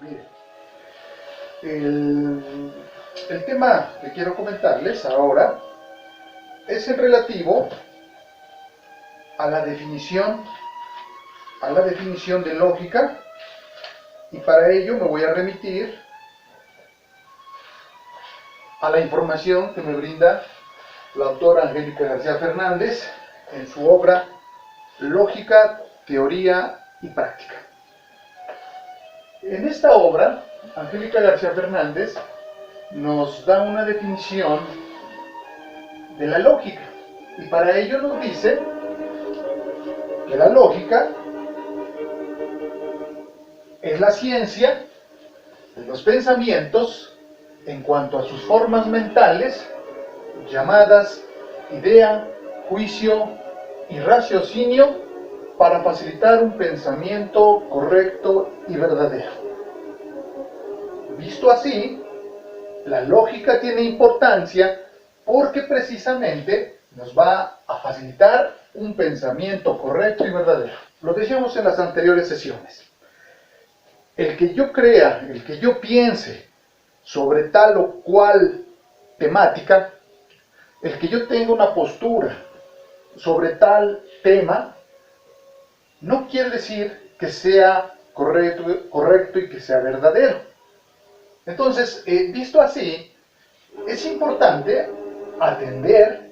Mire, el tema que quiero comentarles ahora es el relativo a la definición de lógica, y para ello me voy a remitir a la información que me brinda la autora Angélica García Fernández en su obra Lógica, Teoría y Práctica. En esta obra, Angélica García Fernández nos da una definición de la lógica, y para ello nos dice que la lógica es la ciencia de los pensamientos en cuanto a sus formas mentales, llamadas idea, juicio y raciocinio, para facilitar un pensamiento correcto y verdadero. Visto así, la lógica tiene importancia porque precisamente nos va a facilitar un pensamiento correcto y verdadero. Lo decíamos en las anteriores sesiones. El que yo crea, el que yo piense sobre tal o cual temática, el que yo tenga una postura sobre tal tema, no quiere decir que sea correcto y que sea verdadero. Entonces, visto así, es importante atender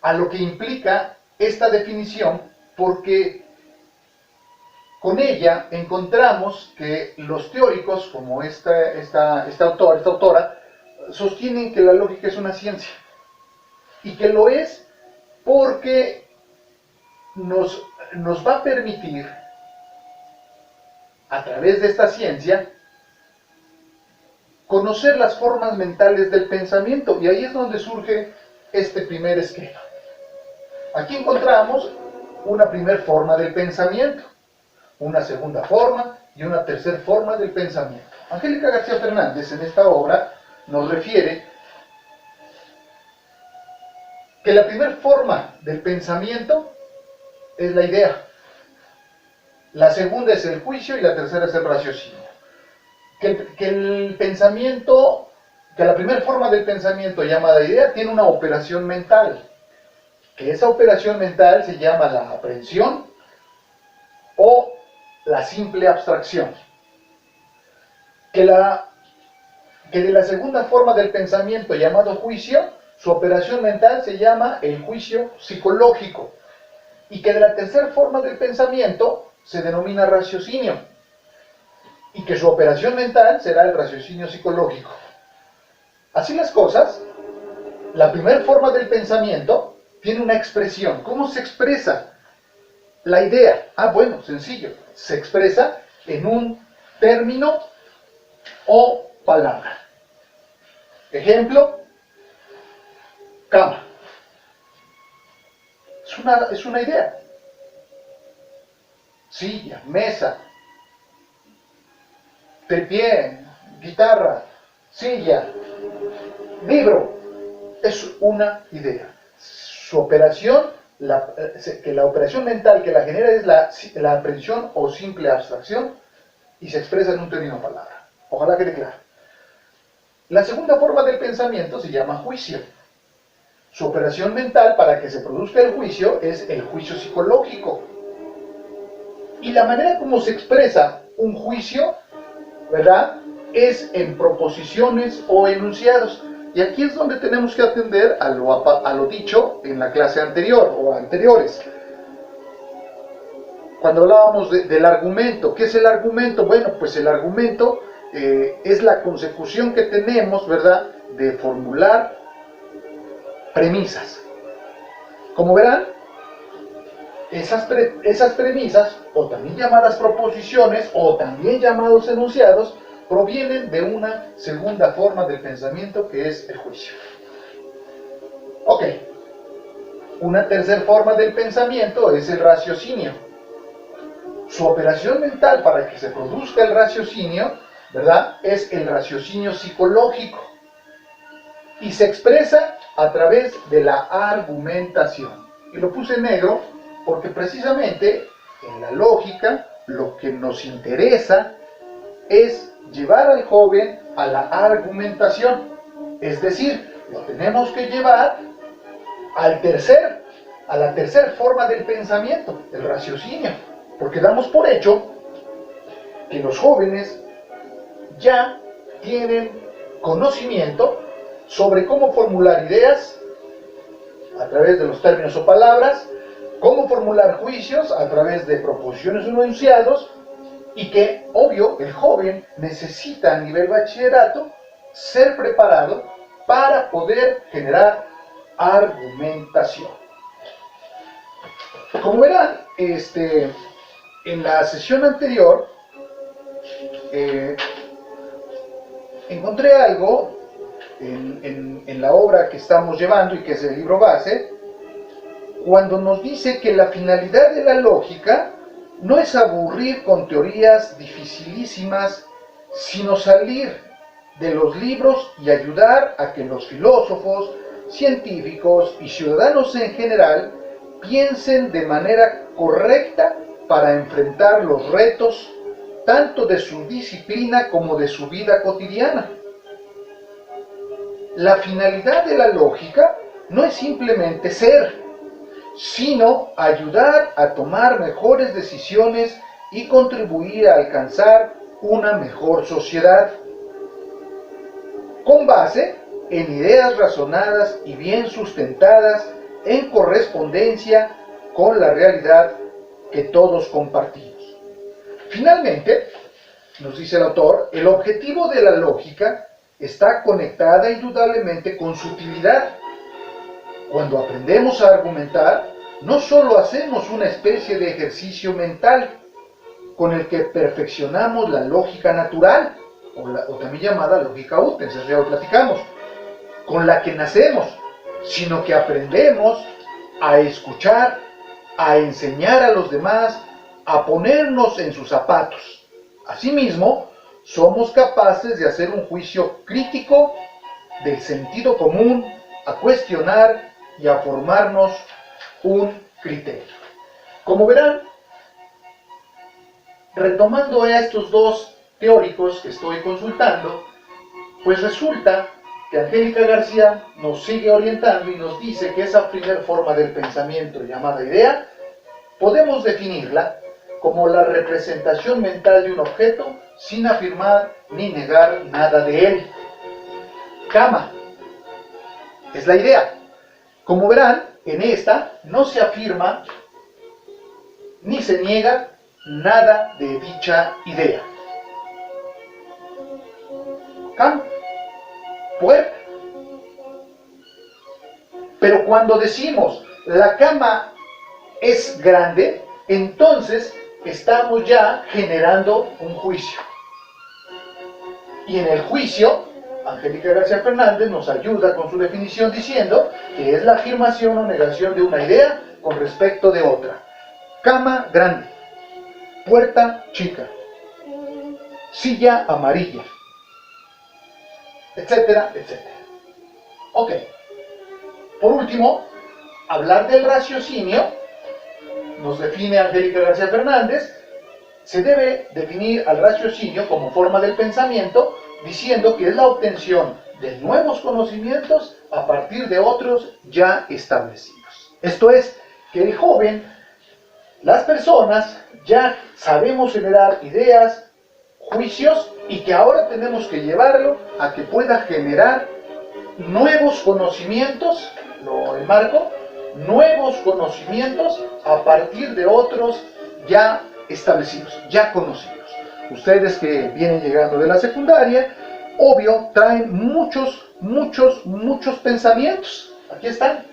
a lo que implica esta definición, porque con ella encontramos que los teóricos, como esta autora, sostienen que la lógica es una ciencia, y que lo es porque nos va a permitir, a través de esta ciencia, conocer las formas mentales del pensamiento, y ahí es donde surge este primer esquema. Aquí encontramos una primera forma del pensamiento, una segunda forma y una tercera forma del pensamiento. Angélica García Fernández en esta obra nos refiere que la primera forma del pensamiento es la idea, la segunda es el juicio y la tercera es el raciocinio. Que la primera forma del pensamiento, llamada idea, tiene una operación mental, que esa operación mental se llama la aprehensión o la simple abstracción. Que de la segunda forma del pensamiento, llamado juicio, su operación mental se llama el juicio psicológico, y que de la tercera forma del pensamiento se denomina raciocinio, y que su operación mental será el raciocinio psicológico. Así las cosas, la primera forma del pensamiento tiene una expresión. ¿Cómo se expresa la idea? Bueno, sencillo, se expresa en un término o palabra. Ejemplo, cama. Es una idea. Silla, mesa, tripié, guitarra, silla, libro, es una idea. Su operación, que la operación mental que la genera es la aprehensión o simple abstracción, y se expresa en un término o palabra. Ojalá quede claro. La segunda forma del pensamiento se llama juicio. Su operación mental para que se produzca el juicio es el juicio psicológico. Y la manera como se expresa un juicio, ¿verdad?, es en proposiciones o enunciados. Y aquí es donde tenemos que atender a lo dicho en la clase anterior o anteriores. Cuando hablábamos del argumento, ¿qué es el argumento? Bueno, pues el argumento es la consecución que tenemos, ¿verdad?, de formular premisas. Como verán, esas premisas, o también llamadas proposiciones, o también llamados enunciados, provienen de una segunda forma del pensamiento, que es el juicio. Ok, una tercera forma del pensamiento es el raciocinio. Su operación mental para que se produzca el raciocinio, ¿verdad?, es el raciocinio psicológico, y se expresa a través de la argumentación. Y lo puse en negro porque precisamente en la lógica lo que nos interesa es llevar al joven a la argumentación. Es decir, lo tenemos que llevar a la tercera forma del pensamiento, el raciocinio. Porque damos por hecho que los jóvenes ya tienen conocimiento sobre cómo formular ideas a través de los términos o palabras, cómo formular juicios a través de proposiciones o enunciados, y que, obvio, el joven necesita a nivel bachillerato ser preparado para poder generar argumentación. Como verán, en la sesión anterior encontré algo en la obra que estamos llevando y que es el libro base, cuando nos dice que la finalidad de la lógica no es aburrir con teorías dificilísimas, sino salir de los libros y ayudar a que los filósofos, científicos y ciudadanos en general piensen de manera correcta para enfrentar los retos tanto de su disciplina como de su vida cotidiana. La finalidad de la lógica no es simplemente ser, sino ayudar a tomar mejores decisiones y contribuir a alcanzar una mejor sociedad, con base en ideas razonadas y bien sustentadas en correspondencia con la realidad que todos compartimos. Finalmente, nos dice el autor, el objetivo de la lógica está conectada indudablemente con su utilidad. Cuando aprendemos a argumentar, no solo hacemos una especie de ejercicio mental con el que perfeccionamos la lógica natural, o también llamada lógica útil, eso ya lo platicamos, con la que nacemos, sino que aprendemos a escuchar, a enseñar a los demás, a ponernos en sus zapatos. Asimismo, somos capaces de hacer un juicio crítico del sentido común, a cuestionar y a formarnos un criterio. Como verán, retomando a estos dos teóricos que estoy consultando, pues resulta que Angélica García nos sigue orientando y nos dice que esa primera forma del pensamiento llamada idea, podemos definirla como la representación mental de un objeto sin afirmar ni negar nada de él. Cama es la idea. Como verán, en esta no se afirma ni se niega nada de dicha idea. Cama, puerta. Pero cuando decimos la cama es grande, entonces estamos ya generando un juicio. Y en el juicio, Angélica García Fernández nos ayuda con su definición diciendo que es la afirmación o negación de una idea con respecto de otra. Cama grande, puerta chica, silla amarilla, etcétera, etcétera. Ok. Por último, hablar del raciocinio, nos define Angélica García Fernández, se debe definir al raciocinio como forma del pensamiento, diciendo que es la obtención de nuevos conocimientos a partir de otros ya establecidos. Esto es, que el joven, las personas, ya sabemos generar ideas, juicios, y que ahora tenemos que llevarlo a que pueda generar nuevos conocimientos, lo enmarco, nuevos conocimientos a partir de otros ya establecidos, ya conocidos. Ustedes que vienen llegando de la secundaria, obvio, traen muchos pensamientos. Aquí están,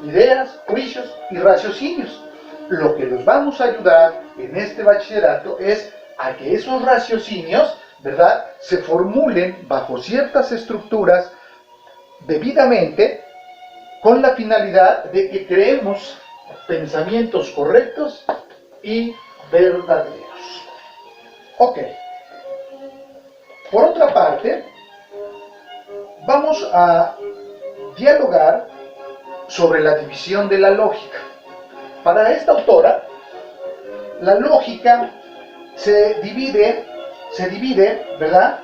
ideas, juicios y raciocinios. Lo que los vamos a ayudar en este bachillerato es a que esos raciocinios, ¿verdad?, se formulen bajo ciertas estructuras debidamente, con la finalidad de que creemos pensamientos correctos y verdaderos. Ok. Por otra parte, vamos a dialogar sobre la división de la lógica. Para esta autora, la lógica se divide se divide, ¿verdad?,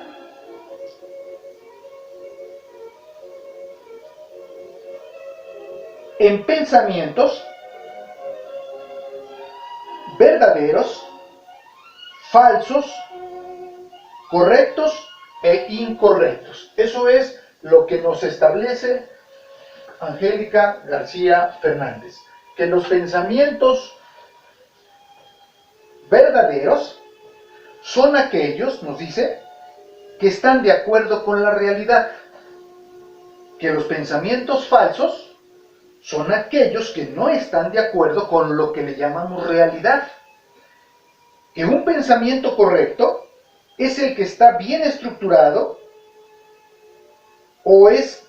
en pensamientos verdaderos, falsos, correctos e incorrectos. Eso es lo que nos establece Angélica García Fernández, que los pensamientos verdaderos son aquellos, nos dice, que están de acuerdo con la realidad, que los pensamientos falsos son aquellos que no están de acuerdo con lo que le llamamos realidad, que un pensamiento correcto es el que está bien estructurado o es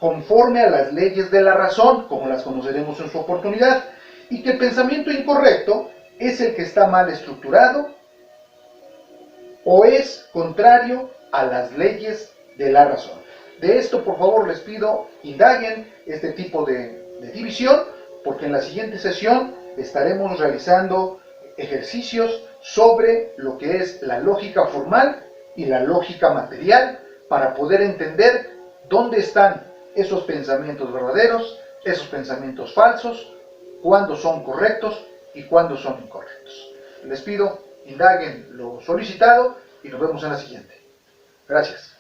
conforme a las leyes de la razón, como las conoceremos en su oportunidad, y que el pensamiento incorrecto es el que está mal estructurado o es contrario a las leyes de la razón. De esto, por favor, les pido, indaguen este tipo de división, porque en la siguiente sesión estaremos realizando ejercicios sobre lo que es la lógica formal y la lógica material, para poder entender dónde están esos pensamientos verdaderos, esos pensamientos falsos, cuándo son correctos y cuándo son incorrectos. Les pido, indaguen lo solicitado y nos vemos en la siguiente. Gracias.